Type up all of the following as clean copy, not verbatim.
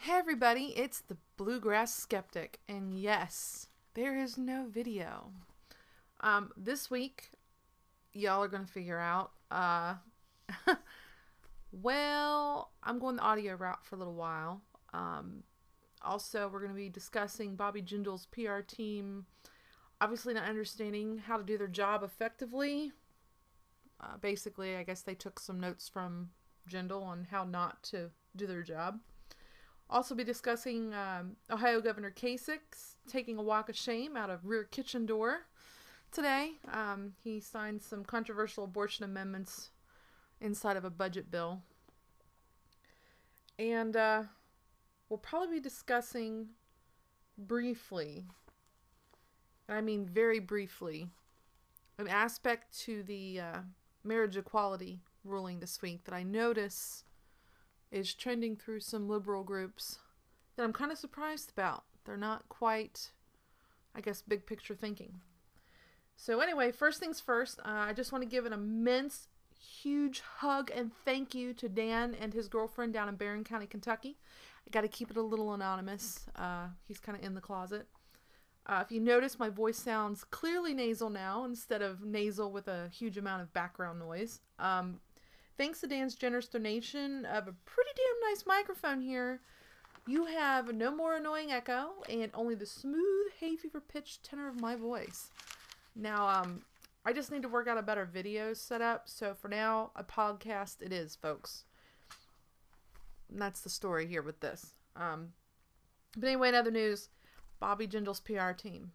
Hey everybody, it's the Bluegrass Skeptic, and yes, there is no video. This week, y'all are gonna figure out, well, I'm going the audio route for a little while. Also, we're gonna be discussing Bobby Jindal's PR team, obviously not understanding how to do their job effectively. Basically, I guess they took some notes from Jindal on how not to do their job. Also be discussing Ohio Governor Kasich taking a walk of shame out of rear kitchen door today. He signed some controversial abortion amendments inside of a budget bill. And we'll probably be discussing briefly, and I mean very briefly, an aspect to the marriage equality ruling this week that I notice is trending through some liberal groups that I'm kind of surprised about. They're not quite, I guess, big picture thinking. So anyway, first things first, I just want to give an immense, huge hug and thank you to Dan and his girlfriend down in Barron County, Kentucky. I got to keep it a little anonymous. He's kind of in the closet. If you notice, my voice sounds clearly nasal now instead of nasal with a huge amount of background noise. Thanks to Dan's generous donation of a pretty damn nice microphone here, you have no more annoying echo and only the smooth, hay fever pitched tenor of my voice. Now, I just need to work out a better video setup, so for now, a podcast it is, folks. And that's the story here with this. But anyway, in other news, Bobby Jindal's PR team.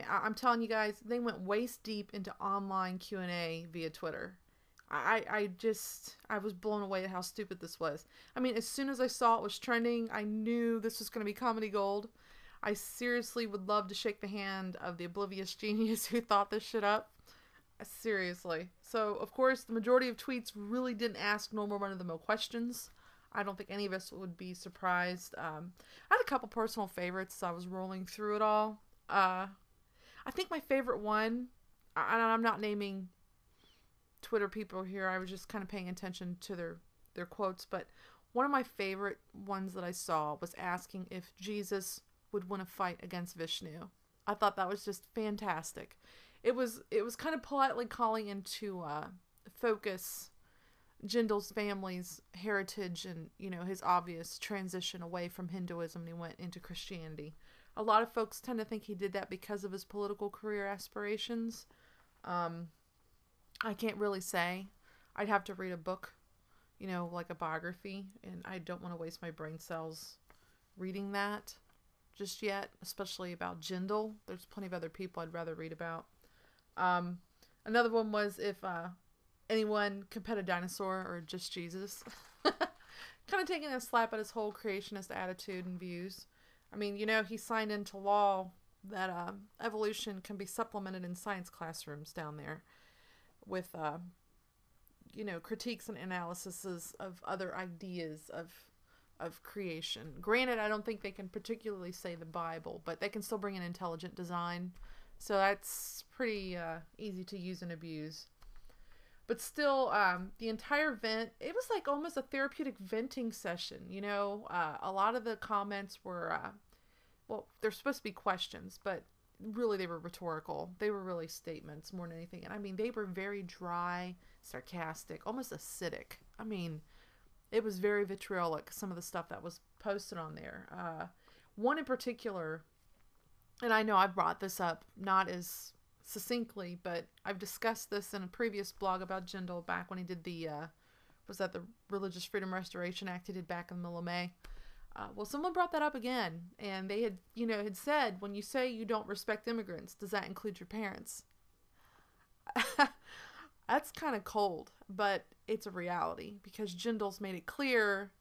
I'm telling you guys, they went waist deep into online Q&A via Twitter. I was blown away at how stupid this was. I mean, as soon as I saw it was trending, I knew this was going to be comedy gold. I seriously would love to shake the hand of the oblivious genius who thought this shit up. Seriously. So, of course, the majority of tweets really didn't ask normal run-of-the-mill questions. I don't think any of us would be surprised. I had a couple personal favorites as I was rolling through it all. I think my favorite one, and I'm not naming Twitter people here, I was just kind of paying attention to their quotes, but one of my favorite ones that I saw was asking if Jesus would win a fight against Vishnu. I thought that was just fantastic. It was kind of politely calling into focus Jindal's family's heritage and, you know, his obvious transition away from Hinduism and he went into Christianity. A lot of folks tend to think he did that because of his political career aspirations. I can't really say. I'd have to read a book, you know, like a biography, and I don't want to waste my brain cells reading that just yet, especially about Jindal. There's plenty of other people I'd rather read about. Another one was if anyone could pet a dinosaur or just Jesus. Kind of taking a slap at his whole creationist attitude and views. I mean, you know, he signed into law that evolution can be supplemented in science classrooms down there with, you know, critiques and analyses of other ideas of creation. Granted, I don't think they can particularly say the Bible, but they can still bring in intelligent design. So that's pretty easy to use and abuse. But still, the entire vent, it was like almost a therapeutic venting session, you know. A lot of the comments were, well, they're supposed to be questions, but really they were rhetorical. They were really statements more than anything. And I mean, they were very dry, sarcastic, almost acidic. I mean, it was very vitriolic, some of the stuff that was posted on there. One in particular, and I know I brought this up not as succinctly, but I've discussed this in a previous blog about Jindal back when he did the, was that the Religious Freedom Restoration Act he did back in the middle of May. Well, someone brought that up again, and they had, you know, had said, when you say you don't respect immigrants, does that include your parents? That's kind of cold, but it's a reality, because Jindal's made it clear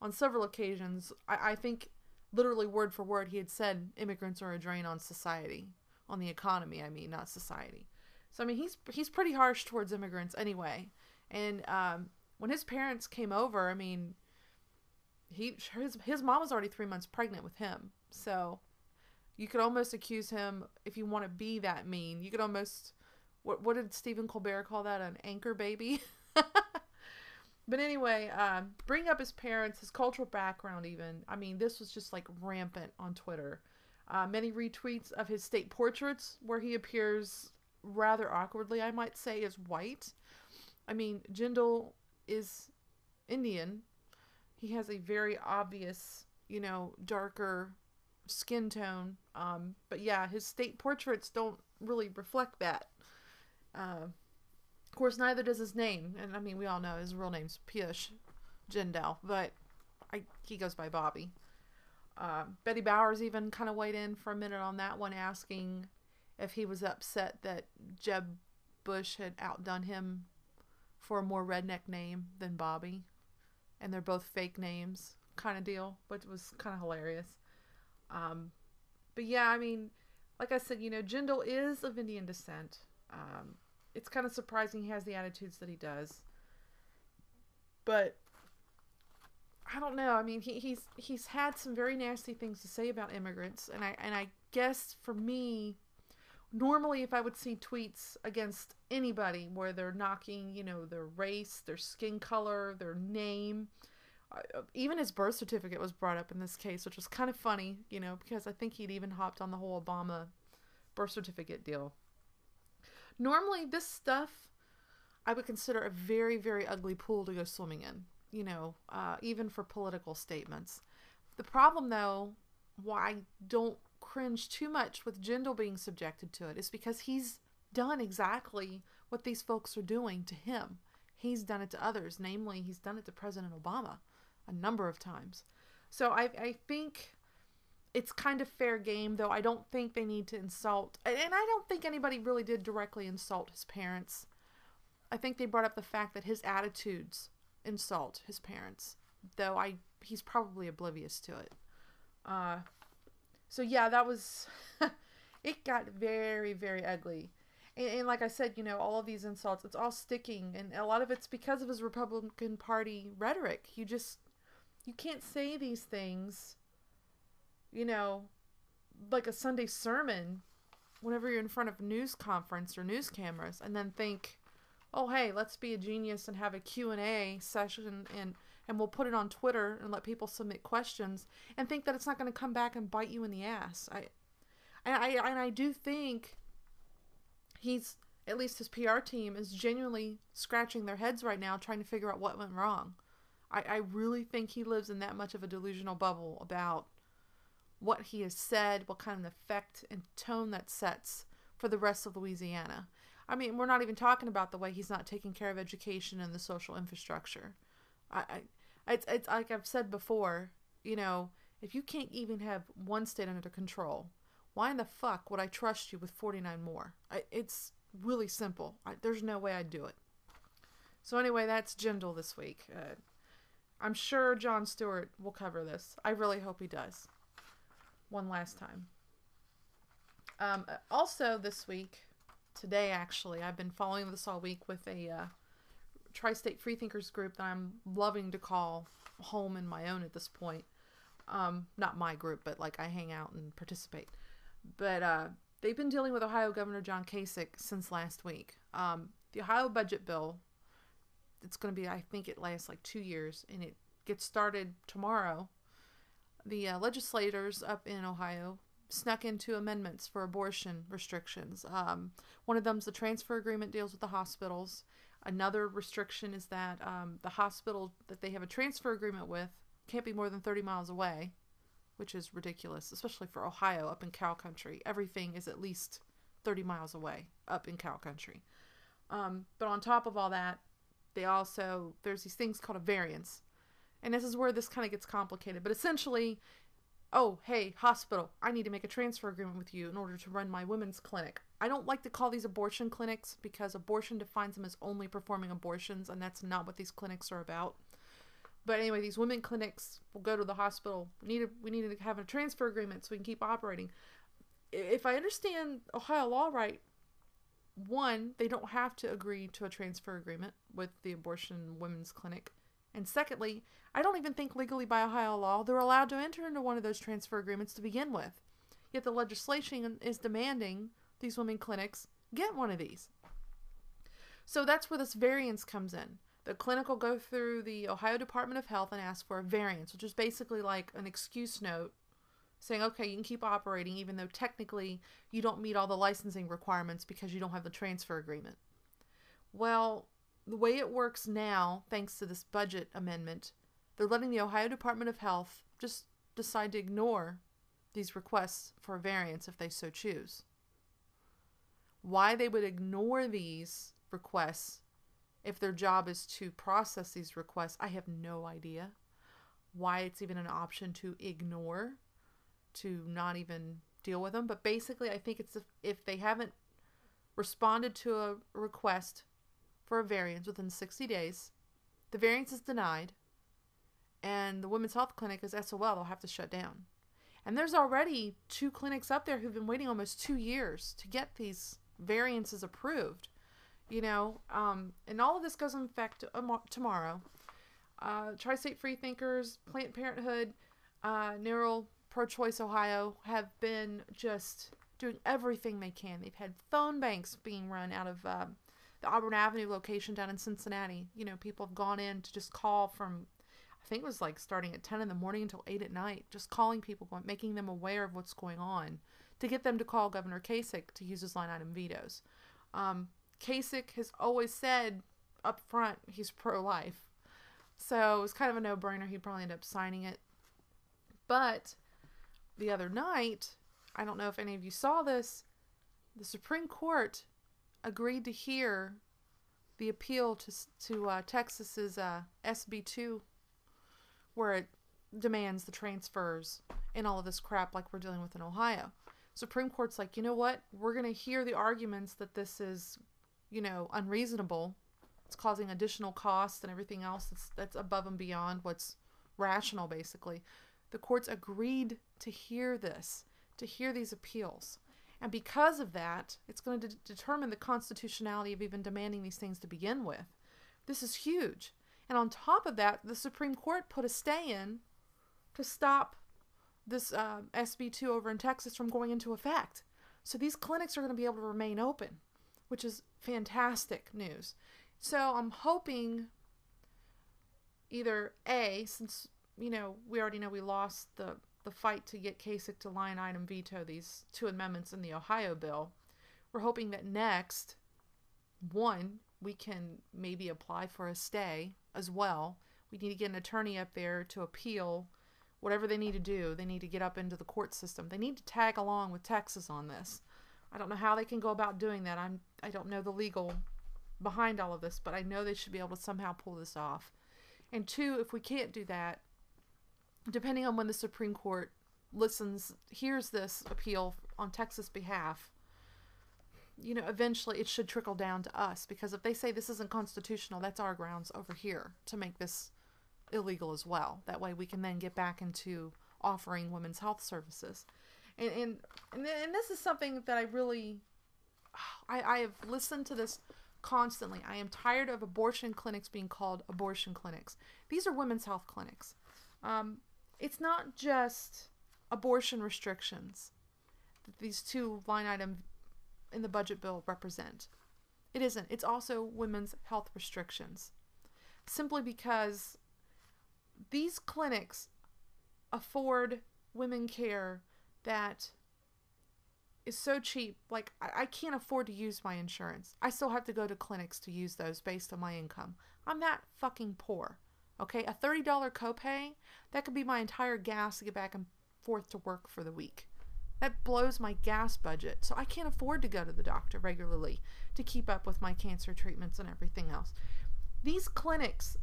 on several occasions, I think literally word for word, he had said immigrants are a drain on society, on the economy, I mean, not society. So, I mean, he's pretty harsh towards immigrants anyway, and when his parents came over, I mean, his mom was already 3 months pregnant with him. So you could almost accuse him, if you want to be that mean, you could almost, what did Stephen Colbert call that? An anchor baby? But anyway, bring up his parents, his cultural background even. I mean, this was just like rampant on Twitter. Many retweets of his state portraits where he appears rather awkwardly, I might say, as white. I mean, Jindal is Indian. He has a very obvious, darker skin tone. But yeah, his state portraits don't really reflect that. Of course, neither does his name. And I mean, we all know his real name's Piyush Jindal, but he goes by Bobby. Betty Bowers even kind of weighed in for a minute on that one, asking if he was upset that Jeb Bush had outdone him for a more redneck name than Bobby. And they're both fake names kind of deal, which was kind of hilarious. But yeah, I mean, like I said, Jindal is of Indian descent. It's kind of surprising he has the attitudes that he does. But I don't know. I mean, he's had some very nasty things to say about immigrants, and I guess for me, normally if I would see tweets against anybody where they're knocking, their race, their skin color, their name, even his birth certificate was brought up in this case, which was kind of funny, because I think he'd even hopped on the whole Obama birth certificate deal. Normally, this stuff I would consider a very, very ugly pool to go swimming in, even for political statements. The problem, though, why I don't cringe too much with Jindal being subjected to it is because he's done exactly what these folks are doing to him. He's done it to others. Namely, he's done it to President Obama a number of times. So I think it's kind of fair game, though I don't think they need to insult, and I don't think anybody really did directly insult his parents. I think they brought up the fact that his attitudes insult his parents, though he's probably oblivious to it. So yeah, that was, it got very, very ugly. And like I said, all of these insults, it's all sticking, and a lot of it's because of his Republican Party rhetoric. You can't say these things, like a Sunday sermon whenever you're in front of a news conference or news cameras and then think, oh, hey, let's be a genius and have a Q&A session and we'll put it on Twitter and let people submit questions and think that it's not going to come back and bite you in the ass. I do think at least his PR team is genuinely scratching their heads right now trying to figure out what went wrong. I really think he lives in that much of a delusional bubble about what he has said, what kind of effect and tone that sets for the rest of Louisiana. I mean, we're not even talking about the way he's not taking care of education and the social infrastructure. It's like I've said before, if you can't even have one state under control, why in the fuck would I trust you with 49 more? It's really simple. There's no way I'd do it. So anyway, that's Jindal this week. I'm sure Jon Stewart will cover this. I really hope he does. One last time. Also this week, today actually, I've been following this all week with a tri-state freethinkers group that I'm loving to call home and my own at this point. Not my group, but like I hang out and participate. But they've been dealing with Ohio Governor John Kasich since last week. The Ohio budget bill, it's going to be, I think it lasts like 2 years, and it gets started tomorrow. The legislators up in Ohio snuck into amendments for abortion restrictions. One of them's the transfer agreement deals with the hospitals. Another restriction is that the hospital that they have a transfer agreement with can't be more than 30 miles away, which is ridiculous, especially for Ohio up in cow country. Everything is at least 30 miles away up in cow country. But on top of all that, there's these things called a variance. And this is where this kind of gets complicated. But essentially, oh, hey, hospital, I need to make a transfer agreement with you in order to run my women's clinic. I don't like to call these abortion clinics because abortion defines them as only performing abortions, and that's not what these clinics are about. But anyway, these women clinics will go to the hospital. We need to have a transfer agreement so we can keep operating. If I understand Ohio law right, one, they don't have to agree to a transfer agreement with the abortion women's clinic. And secondly, I don't even think legally by Ohio law they're allowed to enter into one of those transfer agreements to begin with. Yet the legislation is demanding these women clinics get one of these. So that's where this variance comes in. The clinic will go through the Ohio Department of Health and ask for a variance, which is basically like an excuse note saying, okay, you can keep operating even though technically you don't meet all the licensing requirements because you don't have the transfer agreement. Well, the way it works now, thanks to this budget amendment, they're letting the Ohio Department of Health just decide to ignore these requests for a variance if they so choose. Why they would ignore these requests if their job is to process these requests, I have no idea. Why it's even an option to ignore, to not even deal with them. But basically, I think it's if they haven't responded to a request for a variance within 60 days, the variance is denied, and the Women's Health Clinic is SOL, they'll have to shut down. And there's already 2 clinics up there who've been waiting almost 2 years to get these variances approved. You know, and all of this goes in effect tomorrow. Tri-State Freethinkers, Planned Parenthood, Neural Pro-Choice Ohio have been just doing everything they can. They've had phone banks being run out of the Auburn Avenue location down in Cincinnati. You know, people have gone in to just call from, I think it was like starting at 10 in the morning until 8 at night, just calling people, making them aware of what's going on to get them to call Governor Kasich to use his line item vetoes. Kasich has always said up front he's pro-life. So it was kind of a no-brainer. He'd probably end up signing it. But the other night, I don't know if any of you saw this, the Supreme Court agreed to hear the appeal to Texas's SB2, where it demands the transfers and all of this crap like we're dealing with in Ohio. Supreme Court's like, you know what? We're going to hear the arguments that this is, you know, unreasonable. It's causing additional costs and everything else that's above and beyond what's rational, basically. The courts agreed to hear this, to hear these appeals. And because of that, it's going to determine the constitutionality of even demanding these things to begin with. This is huge. And on top of that, the Supreme Court put a stay in to stop this SB2 over in Texas from going into effect. So these clinics are going to be able to remain open, which is fantastic news. So I'm hoping either A, since, you know, we already know we lost the fight to get Kasich to line item veto these 2 amendments in the Ohio bill, we're hoping that next, 1, we can maybe apply for a stay as well. We need to get an attorney up there to appeal whatever they need to do. They need to get up into the court system. They need to tag along with Texas on this. I don't know how they can go about doing that. I don't know the legal behind all of this, but I know they should be able to somehow pull this off. And 2, if we can't do that, depending on when the Supreme Court hears this appeal on Texas' behalf, you know, eventually it should trickle down to us, because if they say this isn't constitutional, that's our grounds over here to make this illegal as well. That way we can then get back into offering women's health services. And this is something that I have listened to this constantly. I am tired of abortion clinics being called abortion clinics. These are women's health clinics. It's not just abortion restrictions that these 2 line items in the budget bill represent. It isn't. It's also women's health restrictions. Simply because these clinics afford women care that is so cheap. Like, I can't afford to use my insurance. I still have to go to clinics to use those based on my income. I'm that fucking poor. Okay, a $30 copay, that could be my entire gas to get back and forth to work for the week. That blows my gas budget. So I can't afford to go to the doctor regularly to keep up with my cancer treatments and everything else. These clinics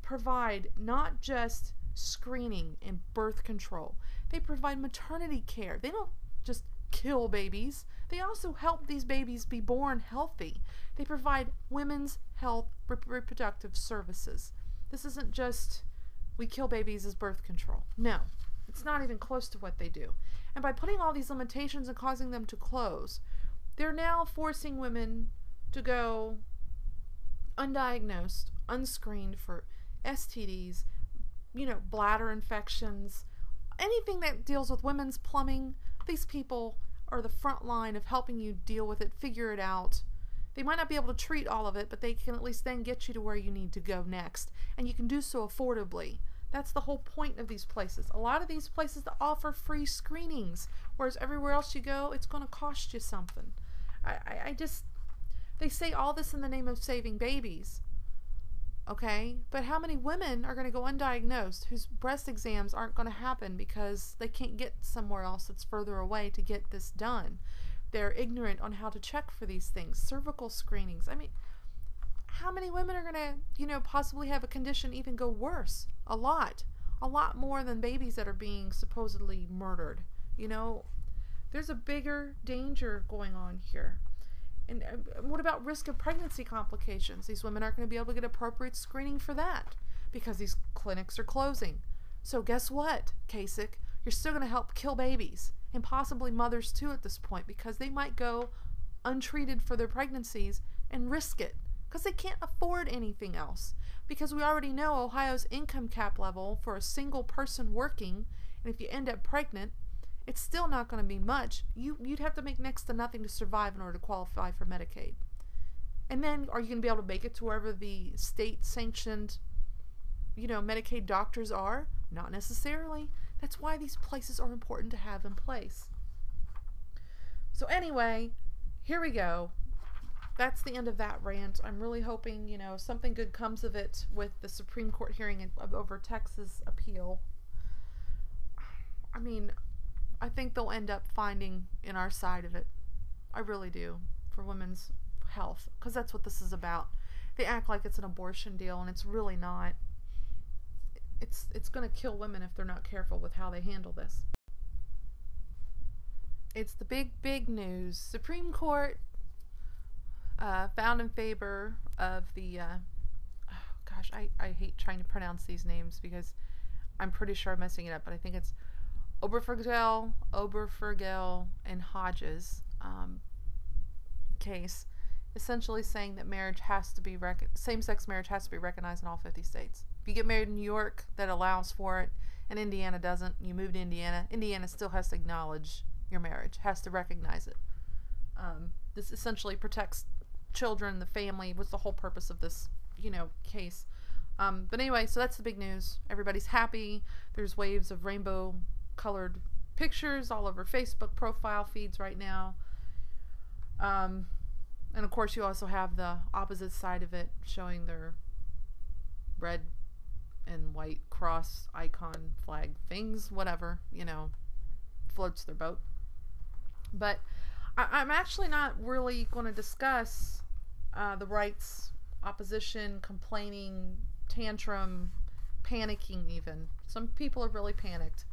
provide not just screening and birth control. They provide maternity care. They don't just kill babies. They also help these babies be born healthy. They provide women's health reproductive services. This isn't just we kill babies as birth control. No, it's not even close to what they do. And by putting all these limitations and causing them to close, they're now forcing women to go undiagnosed, unscreened for STDs, you know, bladder infections, anything that deals with women's plumbing. These people are the front line of helping you deal with it, figure it out. They might not be able to treat all of it, but they can at least then get you to where you need to go next. And you can do so affordably. That's the whole point of these places. A lot of these places that offer free screenings, whereas everywhere else you go, it's going to cost you something. They say all this in the name of saving babies. Okay, but how many women are going to go undiagnosed whose breast exams aren't going to happen because they can't get somewhere else that's further away to get this done? They're ignorant on how to check for these things. Cervical screenings. I mean, how many women are going to, possibly have a condition even go worse? A lot more than babies that are being supposedly murdered. There's a bigger danger going on here. And what about risk of pregnancy complications? These women aren't going to be able to get appropriate screening for that because these clinics are closing. So guess what, Kasich? You're still going to help kill babies and possibly mothers too at this point, because they might go untreated for their pregnancies and risk it because they can't afford anything else. Because we already know Ohio's income cap level for a single person working, and if you end up pregnant, it's still not going to be much. You'd have to make next to nothing to survive in order to qualify for Medicaid. And then are you going to be able to make it to wherever the state-sanctioned, Medicaid doctors are? Not necessarily. That's why these places are important to have in place. So anyway, here we go. That's the end of that rant. I'm really hoping, something good comes of it with the Supreme Court hearing over Texas appeal. I mean, I think they'll end up finding in our side of it. I really do, for women's health, because that's what this is about. They act like it's an abortion deal, and it's really not. It's going to kill women if they're not careful with how they handle this. It's the big news. Supreme Court found in favor of the I hate trying to pronounce these names because I'm pretty sure I'm messing it up, but I think it's Obergefell, and Hodges case, essentially saying that marriage has to be same-sex marriage has to be recognized in all 50 states. If you get married in New York, that allows for it, and Indiana doesn't. You move to Indiana. Indiana still has to acknowledge your marriage, has to recognize it. This essentially protects children, the family. What's the whole purpose of this, case? But anyway, so that's the big news. Everybody's happy. There's waves of rainbow-colored pictures all over Facebook profile feeds right now. And of course, you also have the opposite side of it, showing their red and white cross icon flag things, whatever, floats their boat. But I'm actually not really going to discuss the right's opposition, complaining, tantrum, panicking even. Some people are really panicked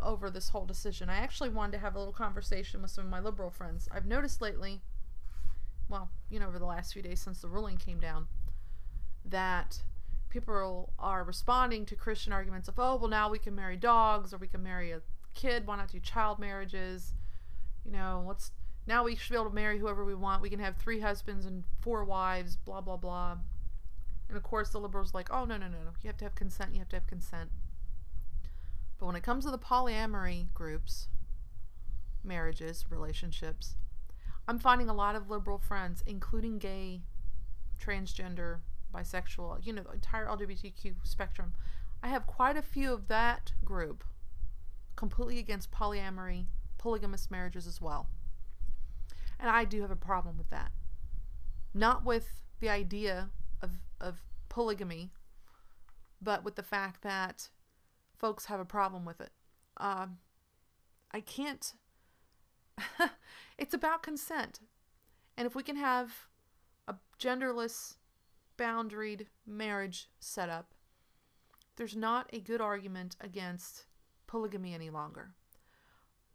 over this whole decision. I actually wanted to have a little conversation with some of my liberal friends. I've noticed lately, well, over the last few days since the ruling came down, that people are responding to Christian arguments of, oh, well, now we can marry dogs, or we can marry a kid. Why not do child marriages? Now we should be able to marry whoever we want. We can have 3 husbands and 4 wives, blah, blah, blah. And of course, the liberals are like, oh, no. You have to have consent. You have to have consent. But when it comes to the polyamory groups, marriages, relationships, I'm finding a lot of liberal friends, including gay, transgender, bisexual, the entire LGBTQ spectrum. I have quite a few of that group completely against polyamory, polygamous marriages as well. And I do have a problem with that. Not with the idea of polygamy, but with the fact that folks have a problem with it. I can't... It's about consent. And if we can have a genderless, boundaried marriage set up, there's not a good argument against polygamy any longer.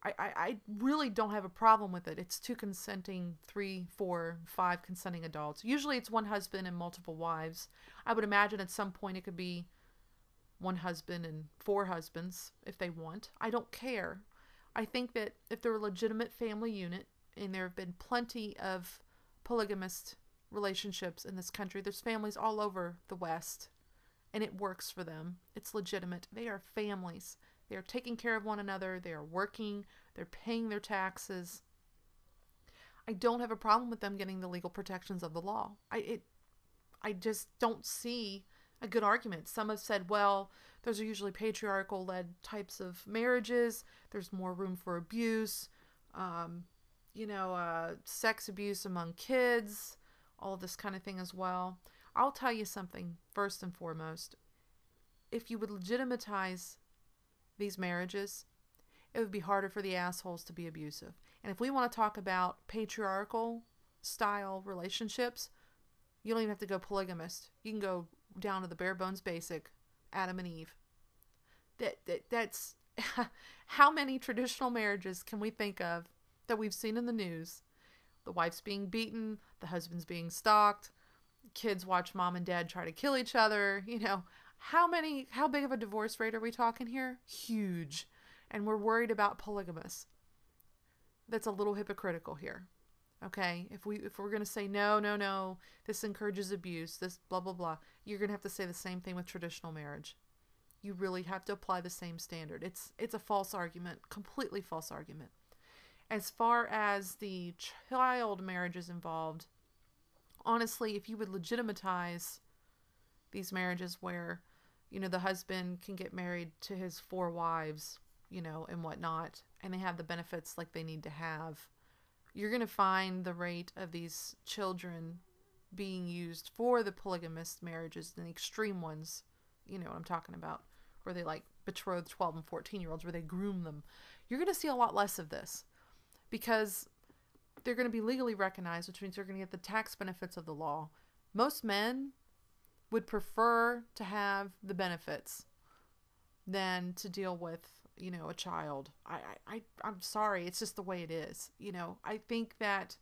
I really don't have a problem with it. It's 2 consenting, 3, 4, 5 consenting adults. Usually it's 1 husband and multiple wives. I would imagine at some point it could be 1 husband and 4 husbands if they want. I don't care. I think that if they're a legitimate family unit, and there have been plenty of polygamist relationships in this country, there's families all over the West, and it works for them. It's legitimate. They are families. They are taking care of one another. They are working. They're paying their taxes. I don't have a problem with them getting the legal protections of the law. I just don't see a good argument. Some have said, well, those are usually patriarchal-led types of marriages. There's more room for abuse, sex abuse among kids, all of this kind of thing as well. I'll tell you something, first and foremost. If you would legitimize these marriages, it would be harder for the assholes to be abusive. And if we want to talk about patriarchal style relationships, you don't even have to go polygamist. You can go down to the bare bones basic, Adam and Eve. That's how many traditional marriages can we think of that we've seen in the news? The wife's being beaten, the husband's being stalked, kids watch mom and dad try to kill each other. How big of a divorce rate are we talking here? Huge. And we're worried about polygamous. That's a little hypocritical here. Okay? If we're going to say no, this encourages abuse, this blah, blah, blah, you're going to have to say the same thing with traditional marriage. You really have to apply the same standard. It's a false argument, completely false argument. As far as the child marriage is involved, honestly, if you would legitimize these marriages where, the husband can get married to his 4 wives, and whatnot, and they have the benefits like they need to have, you're going to find the rate of these children being used for the polygamist marriages, and the extreme ones, you know what I'm talking about, where they betroth 12 and 14-year-olds, where they groom them. You're going to see a lot less of this because they're going to be legally recognized, which means they're going to get the tax benefits of the law. Most men would prefer to have the benefits than to deal with, a child. I'm sorry. It's just the way it is. I think that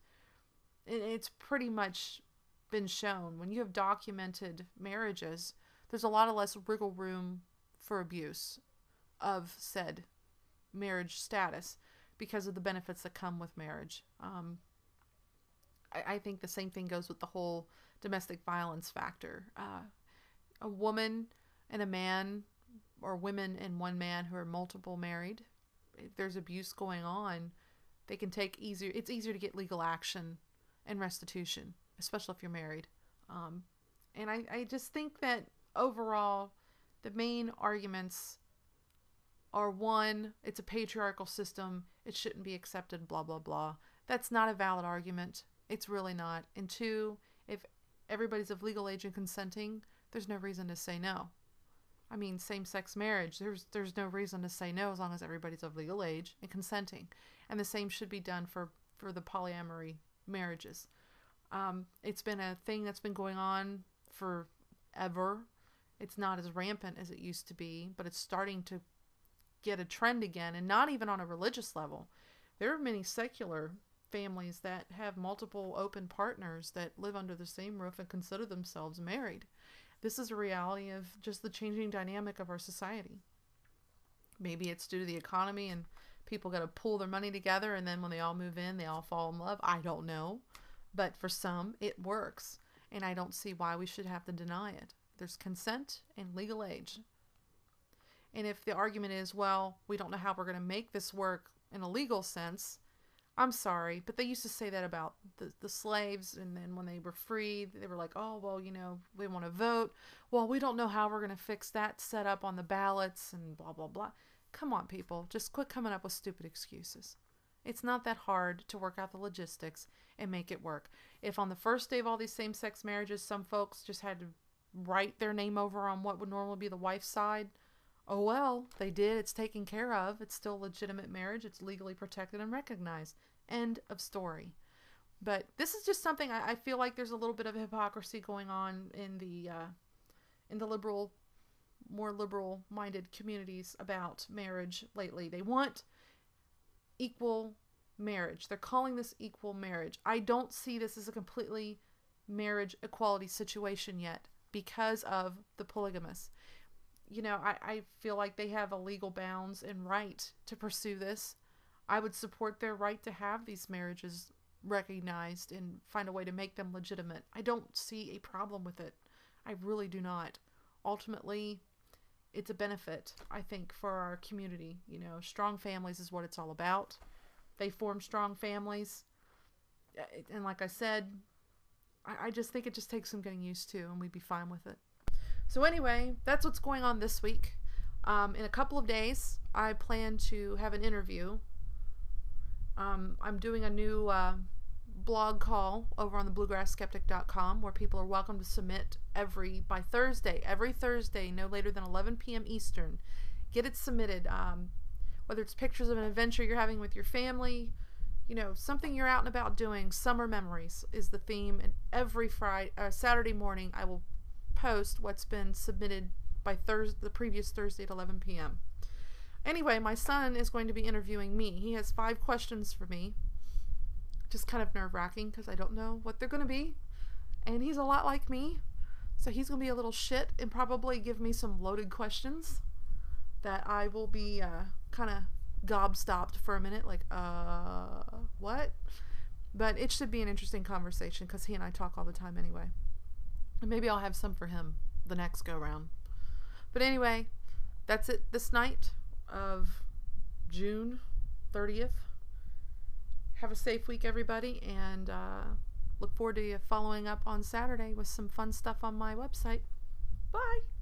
it's pretty much been shown when you have documented marriages, there's a lot of less wiggle room for abuse of said marriage status because of the benefits that come with marriage. I think the same thing goes with the whole domestic violence factor. A woman and a man, or women and one man who are multiple married, if there's abuse going on, they can it's easier to get legal action and restitution, especially if you're married. And I just think that overall, the main arguments are, one, it's a patriarchal system, it shouldn't be accepted, blah, blah, blah. That's not a valid argument. It's really not. And 2, if everybody's of legal age and consenting, there's no reason to say no. I mean, same-sex marriage, there's no reason to say no as long as everybody's of legal age and consenting. And the same should be done for the polyamory marriages. It's been a thing that's been going on forever. It's not as rampant as it used to be, but it's starting to get a trend again, and not even on a religious level. There are many secular families that have multiple open partners that live under the same roof and consider themselves married. This is a reality of just the changing dynamic of our society. Maybe it's due to the economy and people got to pull their money together, and then when they all move in, they all fall in love. I don't know. But for some, it works. And I don't see why we should have to deny it. There's consent and legal age. And if the argument is, well, we don't know how we're going to make this work in a legal sense, I'm sorry, but they used to say that about the slaves, and then when they were freed, they were like, oh, well, we want to vote. Well, we don't know how we're going to fix that set up on the ballots and blah, blah, blah. Come on, people. Just quit coming up with stupid excuses. It's not that hard to work out the logistics and make it work. If on the first day of all these same-sex marriages, some folks just had to write their name over on what would normally be the wife's side, oh well, they did. It's taken care of. It's still legitimate marriage. It's legally protected and recognized. End of story. But this is just something I feel like there's a little bit of hypocrisy going on in the more liberal-minded communities about marriage lately. They want equal marriage. They're calling this equal marriage. I don't see this as a completely marriage equality situation yet because of the polygamists. I feel like they have a legal bounds and right to pursue this. I would support their right to have these marriages recognized and find a way to make them legitimate. I don't see a problem with it. I really do not. Ultimately, it's a benefit, I think, for our community. Strong families is what it's all about. They form strong families. And like I said, I just think it just takes some getting used to, and we'd be fine with it. So anyway, that's what's going on this week. In a couple of days, I plan to have an interview. I'm doing a new blog call over on the bluegrassskeptic.com where people are welcome to submit every Thursday, no later than 11 p.m. Eastern. Get it submitted. Whether it's pictures of an adventure you're having with your family, something you're out and about doing. Summer memories is the theme, and every Saturday morning I will post what's been submitted by the previous Thursday at 11 p.m. Anyway, my son is going to be interviewing me. He has 5 questions for me. Just kind of nerve-wracking because I don't know what they're going to be. And he's a lot like me, so he's going to be a little shit and probably give me some loaded questions that I will be kind of gobstopped for a minute, like, what? But it should be an interesting conversation because he and I talk all the time anyway. And maybe I'll have some for him the next go-round. But anyway, that's it this night of June 30th. Have a safe week, everybody, and look forward to you following up on Saturday with some fun stuff on my website. Bye!